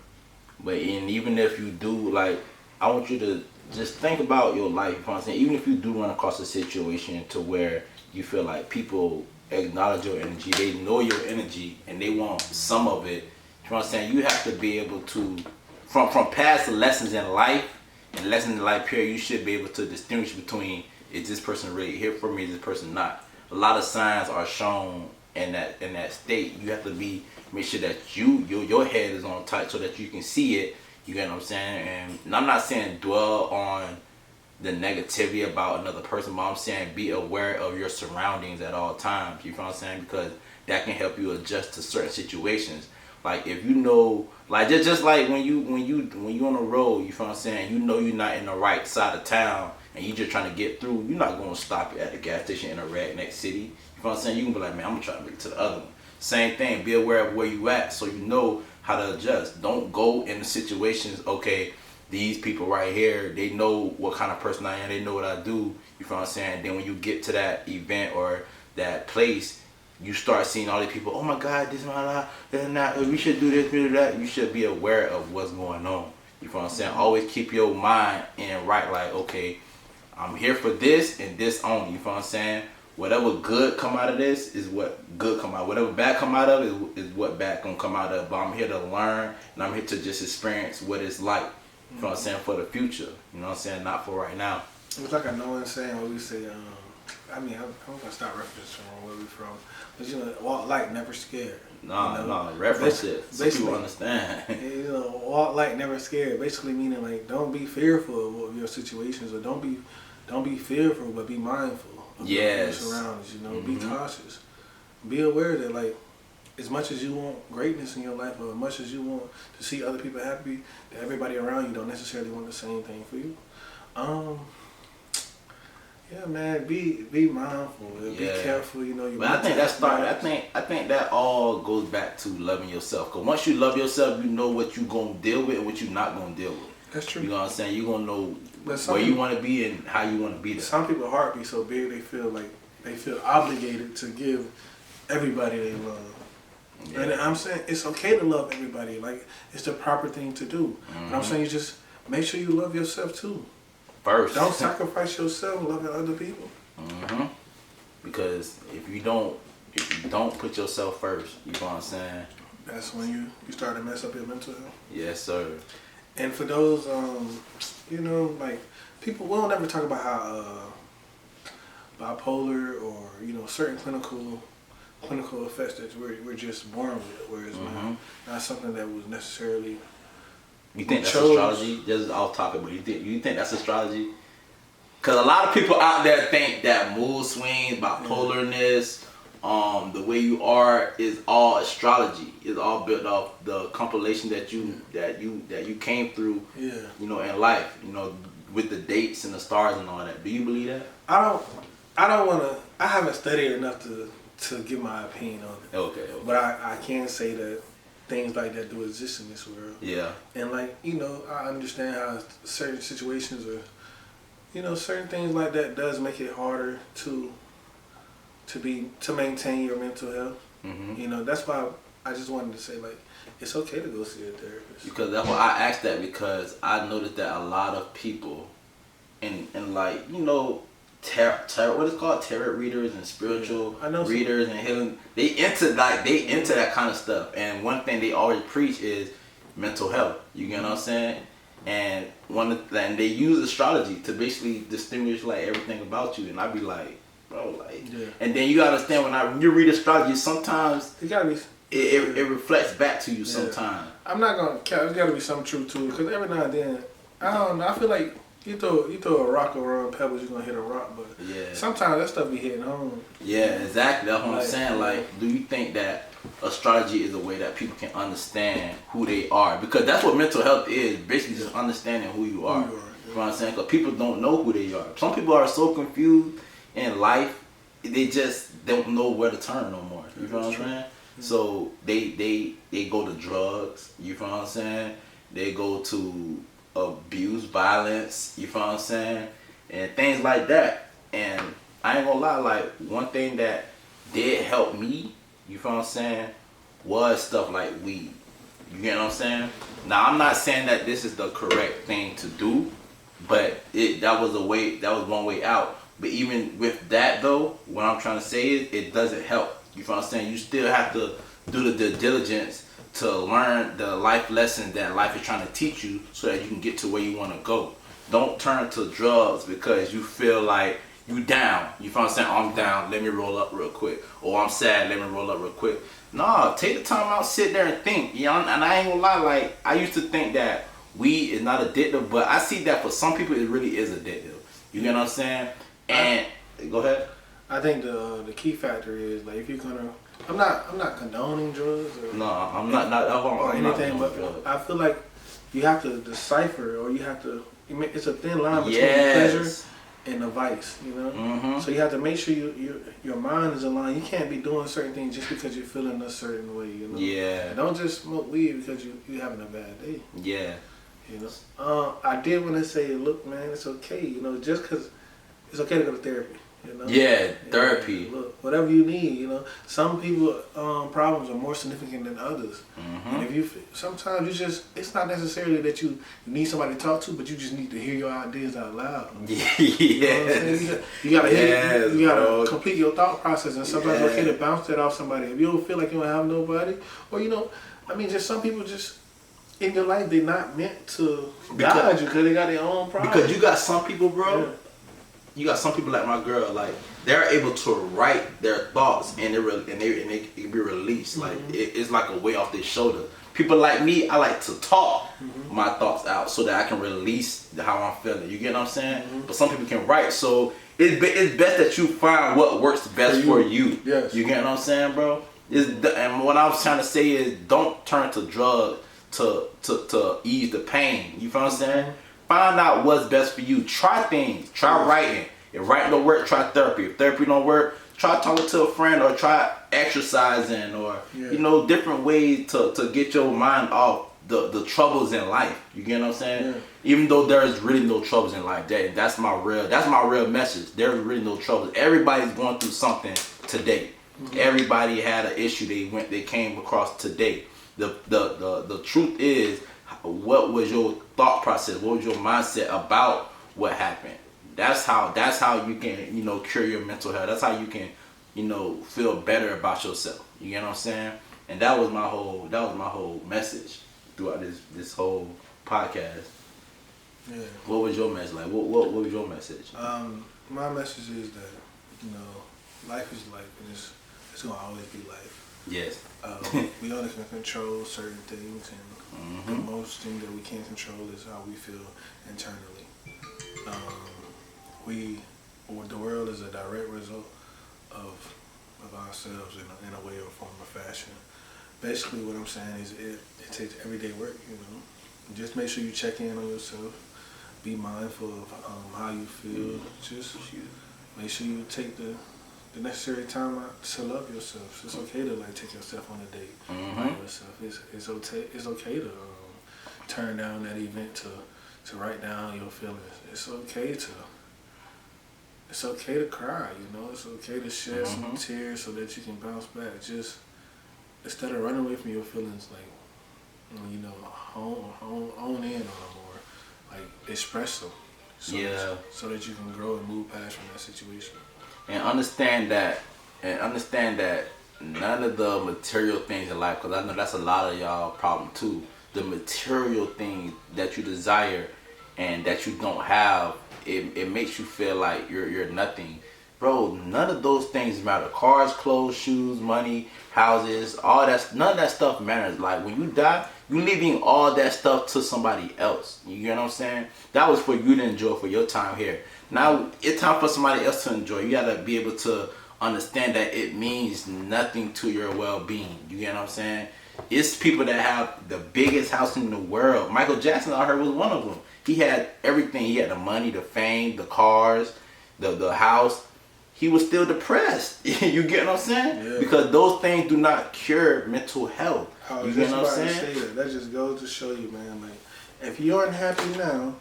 But even if you do, I want you to just think about your life. You know what I'm saying? Even if you do run across a situation to where you feel like people acknowledge your energy, they know your energy, and they want some of it. You know what I'm saying? You have to be able to, from past lessons in life and lessons in life period, you should be able to distinguish between, is this person really here for me, is this person not? A lot of signs are shown in that state. You have to make sure that your head is on tight so that you can see it. You get what I'm saying? And I'm not saying dwell on the negativity about another person, but I'm saying be aware of your surroundings at all times. You know what I'm saying? Because that can help you adjust to certain situations. Like if you know, like just like when you on the road, you feel what I'm saying? You know you're not in the right side of town and you just trying to get through. You're not gonna stop at the gas station in a redneck city. You feel what I'm saying? You can be like, man, I'm gonna try to make it to the other one. Same thing. Be aware of where you at so you know how to adjust. Don't go into situations. Okay, these people right here, they know what kind of person I am. They know what I do. You feel what I'm saying? Then when you get to that event or that place, you start seeing all these people. Oh my God, this and that. We should do this, do that. You should be aware of what's going on. You feel what I'm saying? Always keep your mind in right. Like, okay, I'm here for this and this only. You feel what I'm saying? Whatever good come out of this is what good come out. Whatever bad come out of it is what bad gonna come out of. But I'm here to learn and I'm here to just experience what it's like. You know what I'm saying? For the future. You know what I'm saying? Not for right now. It's like I know what I'm saying when we say, I mean, I'm gonna stop referencing where we from. But you know, walk light, never scared. No, reference it so people understand. You know, walk light, never scared. Basically meaning like don't be fearful of your situations, or don't be fearful, but be mindful of your surroundings. You know, be cautious. Be aware that like, as much as you want greatness in your life, or as much as you want to see other people happy, that everybody around you don't necessarily want the same thing for you. Yeah, man, be mindful, be careful. You know, but I think that I think that all goes back to loving yourself. Cause once you love yourself, you know what you gonna deal with and what you not gonna deal with. That's true. You know what I'm saying? You gonna know where you want to be and how you want to be there. Some people's heart be so big they feel obligated to give everybody they love. Yeah. And I'm saying it's okay to love everybody. Like it's the proper thing to do. But I'm saying you just make sure you love yourself too. First. Don't sacrifice yourself loving other people. Because if you don't put yourself first, you know what I'm saying? That's when you start to mess up your mental health. Yes, sir. And for those, you know, like people, we don't ever talk about how bipolar or you know certain clinical effects that we're just born with, whereas not something that was necessarily. You think that's astrology? This is off topic, but you think that's astrology? Because a lot of people out there think that mood swings, bipolarness, the way you are is all astrology. It's all built off the compilation that you came through. Yeah. You know, in life. You know, with the dates and the stars and all that. Do you believe that? I don't want to. I haven't studied enough to give my opinion on it. Okay. But I can say that things like that do exist in this world. Yeah. And like, you know, I understand how certain situations or, you know, certain things like that does make it harder to maintain your mental health. You know, that's why I just wanted to say like, it's okay to go see a therapist. Because that's why I asked that, because I noticed that a lot of people and like, you know, what is called tarot readers and spiritual readers and healing, they into that kind of stuff. And one thing they always preach is mental health. You get what I'm saying? And they use astrology to basically distinguish like everything about you. And I be like, bro, like, and then you gotta understand when you read astrology, sometimes it gotta be it reflects back to you. Sometimes I'm not gonna count. There's gotta be some truth to it, because every now and then, I don't know, I feel like. You throw a rock around pebbles, you're gonna hit a rock, but sometimes that stuff be hitting home. Yeah, exactly. That's what I'm saying. Like, do you think that astrology is a way that people can understand who they are? Because that's what mental health is, basically just understanding who you are. You know what I'm saying? Because people don't know who they are. Some people are so confused in life, they just don't know where to turn no more. You know what I'm saying? So they go to drugs. You know what I'm saying? They go to abuse, violence, you feel what I'm saying, and things like that. And I ain't gonna lie, like one thing that did help me, you feel what I'm saying, was stuff like weed. You get what I'm saying? Now I'm not saying that this is the correct thing to do, but that was one way out. But even with that though, what I'm trying to say is it doesn't help. You feel what I'm saying? You still have to do the due diligence to learn the life lessons that life is trying to teach you so that you can get to where you want to go. Don't turn to drugs because you feel like you down. You feel what I'm saying? I'm down, let me roll up real quick. Or I'm sad, let me roll up real quick. Nah, take the time out, sit there and think. You know, and I ain't gonna lie, like I used to think that weed is not addictive, but I see that for some people it really is addictive. You get what I'm saying? And go ahead. I think the key factor is like if you're gonna I'm not condoning drugs No, I'm not or I'm not anything, doing but drugs. I feel like you have to decipher, or you have to. It's a thin line between Yes. pleasure and the vice, you know. Mm-hmm. So you have to make sure your mind is aligned. You can't be doing certain things just because you're feeling a certain way, you know. Yeah. And don't just smoke weed because you having a bad day. Yeah. You know. I did want to say, look, man, it's okay. You know, just because it's okay to go to therapy. You know. Yeah, therapy. Look, whatever you need. You know, some people problems are more significant than others. Mm-hmm. And if you sometimes it's not necessarily that you need somebody to talk to, but you just need to hear your ideas out loud. Yes. You know what I'm saying? You gotta Yes, you gotta bro. complete your thought process, and sometimes it's okay Yeah. to bounce that off somebody. If you don't feel like you don't have nobody, or just some people just in your life, they're not meant to guide you because they got their own problems. Because you got some people, bro. Yeah. You got some people like my girl, like they're able to write their thoughts and they can be released. Like it's like a weight off their shoulder. People like me, I like to talk my thoughts out so that I can release how I'm feeling. You get what I'm saying? But some people can write, so it's best that you find what works best for you. Yes. You get what I'm saying, bro? And what I was trying to say is, don't turn to drugs to ease the pain. You feel what I'm saying? Find out what's best for you. Try things. Try writing. If writing don't work, try therapy. If therapy don't work, try talking to a friend, or try exercising, or different ways to get your mind off the troubles in life. You get what I'm saying? Yeah. Even though there's really no troubles in life, that's my real message. There's really no troubles. Everybody's going through something today. Everybody had an issue they came across today. The truth is, what was your thought process? What was your mindset about what happened? That's how you can cure your mental health. That's how you can feel better about yourself. You get what I'm saying? And that was my whole message throughout this whole podcast. Yeah. What was your message? Like what was your message? My message is that life is life, and it's gonna always be life. Yes. We only can control certain things, and the most thing that we can't control is how we feel internally. The world is a direct result of ourselves in a way or form or fashion. Basically, what I'm saying is it takes everyday work. Just make sure you check in on yourself. Be mindful of how you feel. Just make sure you take the necessary time out to love yourself. It's okay to take yourself on a date. Love yourself. It's okay to turn down that event to write down your feelings. It's okay to cry. It's okay to shed some tears so that you can bounce back. Just instead of running away from your feelings, hone in on them, or express them. So that you can grow and move past from that situation. And understand that none of the material things in life, because I know that's a lot of y'all problem too. The material things that you desire and that you don't have, it makes you feel like you're nothing. Bro, none of those things matter. Cars, clothes, shoes, money, houses, all that, none of that stuff matters. Like when you die, you leaving all that stuff to somebody else. You get what I'm saying? That was for you to enjoy for your time here. Now it's time for somebody else to enjoy. You gotta be able to understand that it means nothing to your well-being. You get what I'm saying? It's people that have the biggest house in the world. Michael Jackson, I heard, was one of them. He had everything. He had the money, the fame, the cars, the house. He was still depressed. You get what I'm saying? Yeah. Because those things do not cure mental health. You get what I'm saying? That just goes to show you, man. If you're unhappy now,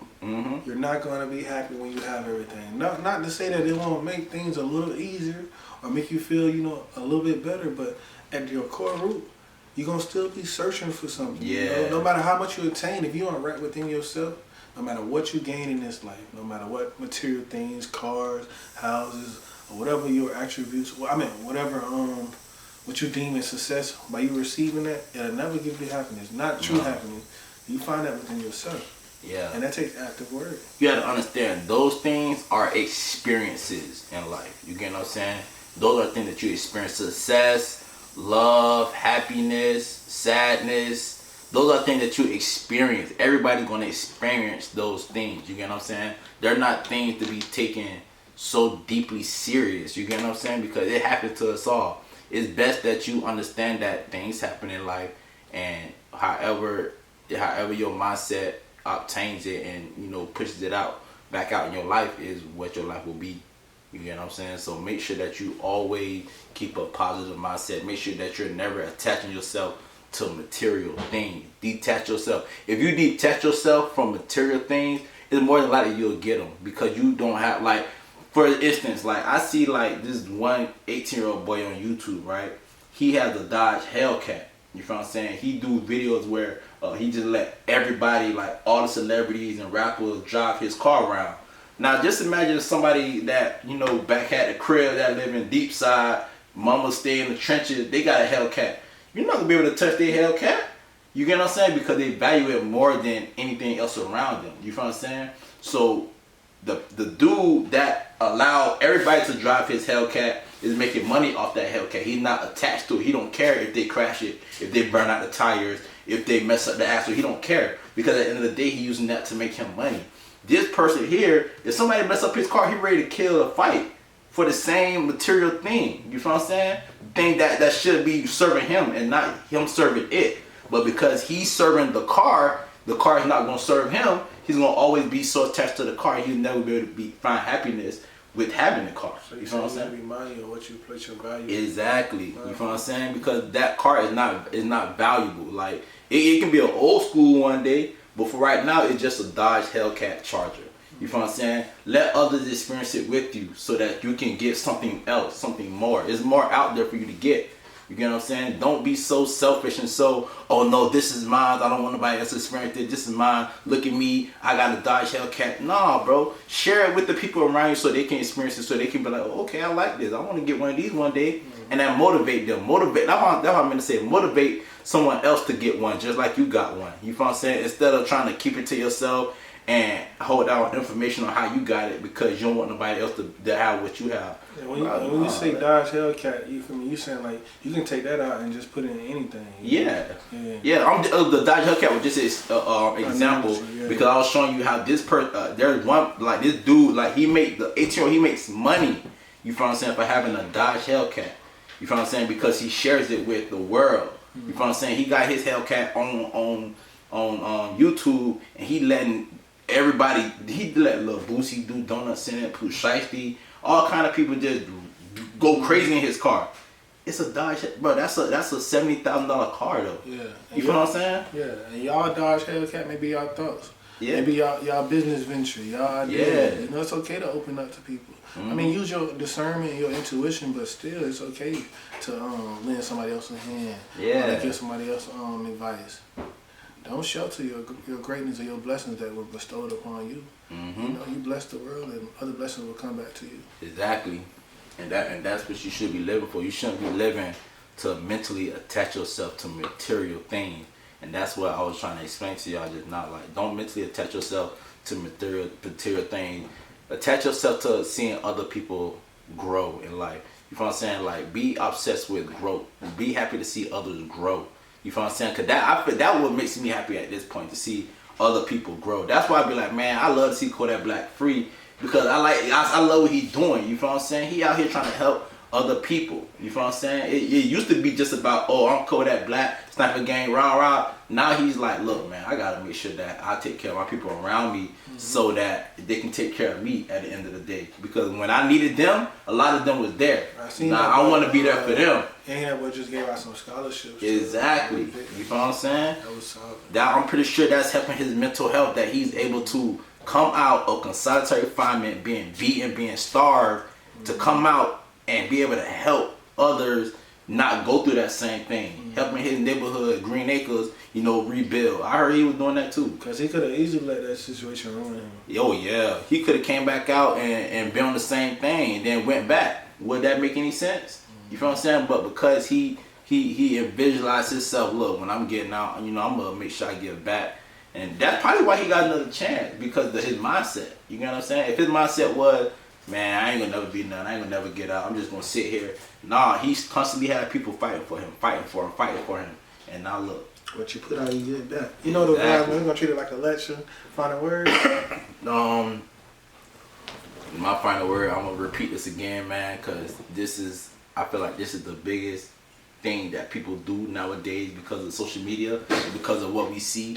you're not going to be happy when you have everything. Not to say that it won't make things a little easier or make you feel, a little bit better, but at your core root, you're going to still be searching for something. Yeah. No matter how much you attain, if you aren't right within yourself, no matter what you gain in this life, no matter what material things, cars, houses, or whatever your attributes, whatever what you deem as success, by you receiving that, it'll never give you happiness. Not true happiness. You find that within yourself. Yeah. And that takes active work. You gotta understand, those things are experiences in life. You get what I'm saying? Those are things that you experience. Success, love, happiness, sadness. Those are things that you experience. Everybody's gonna experience those things. You get what I'm saying? They're not things to be taken so deeply serious. You get what I'm saying? Because it happened to us all. it's best that you understand that things happen in life, and however your mindset obtains it and, you know, pushes it back out in your life is what your life will be. You get what I'm saying? So make sure that you always keep a positive mindset. Make sure that you're never attaching yourself to material things. Detach yourself. If you detach yourself from material things, it's more than likely you'll get them, because you don't have, like, for instance, like, I see like this one 18-year-old boy on YouTube, right? He has a Dodge Hellcat. You feel what I'm saying? He do videos where he just let everybody, like all the celebrities and rappers, drive his car around. Now just imagine somebody that, you know, back at the crib, that live in deep side, mama stay in the trenches, they got a Hellcat. You're not gonna be able to touch their Hellcat. You get what I'm saying? Because they value it more than anything else around them. You feel what I'm saying? So the dude that allowed everybody to drive his Hellcat is making money off that Hellcat. He's not attached to it. He don't care if they crash it, if they burn out the tires, if they mess up the axle. He don't care, because at the end of the day, he's using that to make him money. This person here, if somebody mess up his car, he ready to kill a fight for the same material thing. You feel what I'm saying? Thing that should be serving him and not him serving it. But because he's serving the car is not going to serve him. He's going to always be so attached to the car, he'll never be able to find happiness with having the car. So you feel what I'm saying? Remind you of what you place your value. Exactly. You feel what I'm saying? Because that car is not valuable. Like it can be an old school one day, but for right now, it's just a Dodge Hellcat Charger. You feel what I'm saying? Let others experience it with you so that you can get something else, something more. There's more out there for you to get. You get what I'm saying? Don't be so selfish and so, oh no, this is mine. I don't want nobody else to experience it. This is mine. Look at me. I got a Dodge Hellcat. Nah, bro. Share it with the people around you so they can experience it, so they can be like, oh, okay, I like this. I want to get one of these one day. And that motivate them. That's what I meant to say. Motivate someone else to get one just like you got one. You feel what I'm saying? Instead of trying to keep it to yourself and hold out information on how you got it because you don't want nobody else to have what you have. Yeah, when you say Dodge Hellcat, you feel me? You saying like you can take that out and just put it in anything. Yeah. The Dodge Hellcat was just an example because I was showing you how this there's one like this dude, like he make the 18-year-old, he makes money. You feel what I'm saying, for having a Dodge Hellcat. You feel what I'm saying, because he shares it with the world. You feel what I'm saying? He got his Hellcat on YouTube, and he letting everybody, he let Lil Boosie do Donuts in it, Pooh Shiesty, all kind of people just go crazy in his car. It's a Dodge, bro. That's a $70,000 car though. Yeah. You feel what I'm saying? Yeah. And y'all Dodge Hellcat, maybe y'all thoughts. Yeah. Maybe y'all business venture. Y'all idea. You know, it's okay to open up to people. I mean, use your discernment and your intuition, but still, it's okay to lend somebody else a hand. Yeah. Or give somebody else advice. Don't shelter your greatness or your blessings that were bestowed upon you. Mm-hmm. You know, you bless the world, and other blessings will come back to you. Exactly, and that's what you should be living for. You shouldn't be living to mentally attach yourself to material things, and that's what I was trying to explain to y'all just now. Like, don't mentally attach yourself to material things. Attach yourself to seeing other people grow in life. You feel what I'm saying? Like, be obsessed with growth. Be happy to see others grow. You feel what I'm saying? Cause that what makes me happy at this point, to see other people grow. That's why I be like, man, I love to see Kodak Black free, because I love what he's doing. You feel what I'm saying? He out here trying to help other people. You feel what I'm saying? It used to be just about, oh, I'm Kodak Black, Sniper Gang, rah. Now he's like, look, man, I gotta make sure that I take care of my people around me, so that they can take care of me at the end of the day. Because when I needed them, a lot of them was there. I want to be there for them. And that boy just gave out some scholarships. Exactly. You feel what I'm saying? That was solid. I'm pretty sure that's helping his mental health, that he's able to come out of solitary confinement, being beaten, being starved, to come out and be able to help others not go through that same thing. Helping his neighborhood, Green Acres, rebuild. I heard he was doing that too. Because he could have easily let that situation ruin him. Oh yeah. He could have came back out and been on the same thing and then went back. Would that make any sense? You feel what I'm saying? But because he visualized himself, look, when I'm getting out, I'm gonna make sure I give back. And that's probably why he got another chance, because of his mindset. You know what I'm saying? If his mindset was, man, I ain't gonna never be nothing, I ain't gonna never get out, I'm just gonna sit here. Nah, he's constantly had people fighting for him. And now look. What you put out, you get back. You know the vibes, we're gonna treat it like a lecture. Final word. My final word, I'm gonna repeat this again, man, because this is, I feel like this is the biggest thing that people do nowadays because of social media and because of what we see.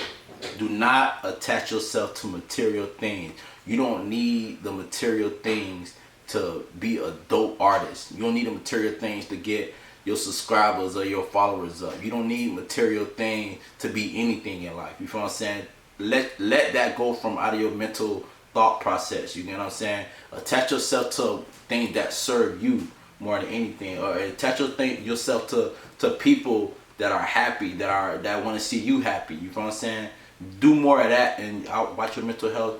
Do not attach yourself to material things. You don't need the material things to be a dope artist. You don't need the material things to get your subscribers or your followers up. You don't need material things to be anything in life. You feel what I'm saying? Let that go from out of your mental thought process. You get what I'm saying? Attach yourself to things that serve you more than anything, or attach yourself to people that are happy, that want to see you happy. You feel what I'm saying? Do more of that, and watch your mental health.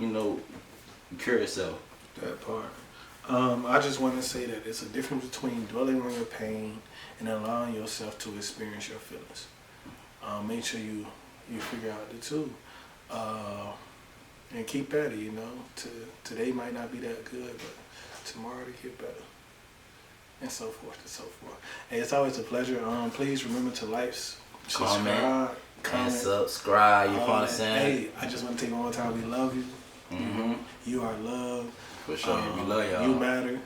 Cure yourself. That part. I just want to say that it's a difference between dwelling on your pain and allowing yourself to experience your feelings. Make sure you figure out the two, and keep at it. Today might not be that good, but tomorrow to get better, and so forth and so forth. Hey, it's always a pleasure. Please remember to like, subscribe, comment, and subscribe. You know what I'm saying? Hey, I just want to take one more time. We love you. Mm-hmm. You are loved. For sure. We love y'all. You matter.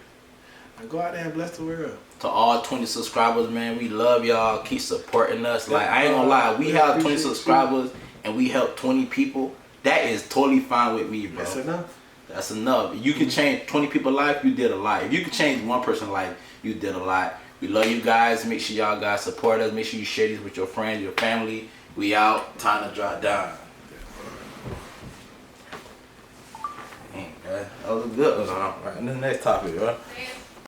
Now go out there and bless the world. To all 20 subscribers, man, we love y'all. Keep supporting us. Like, I ain't gonna lie, we have 20 subscribers and we help 20 people. That is totally fine with me, bro. That's enough. That's enough. You can change 20 people's life, you did a lot. If you can change one person's life, you did a lot. We love you guys. Make sure y'all guys support us. Make sure you share these with your friends, your family. We out. Time to drop down. Dang, man. That was a good one. All right, and the next topic, bro.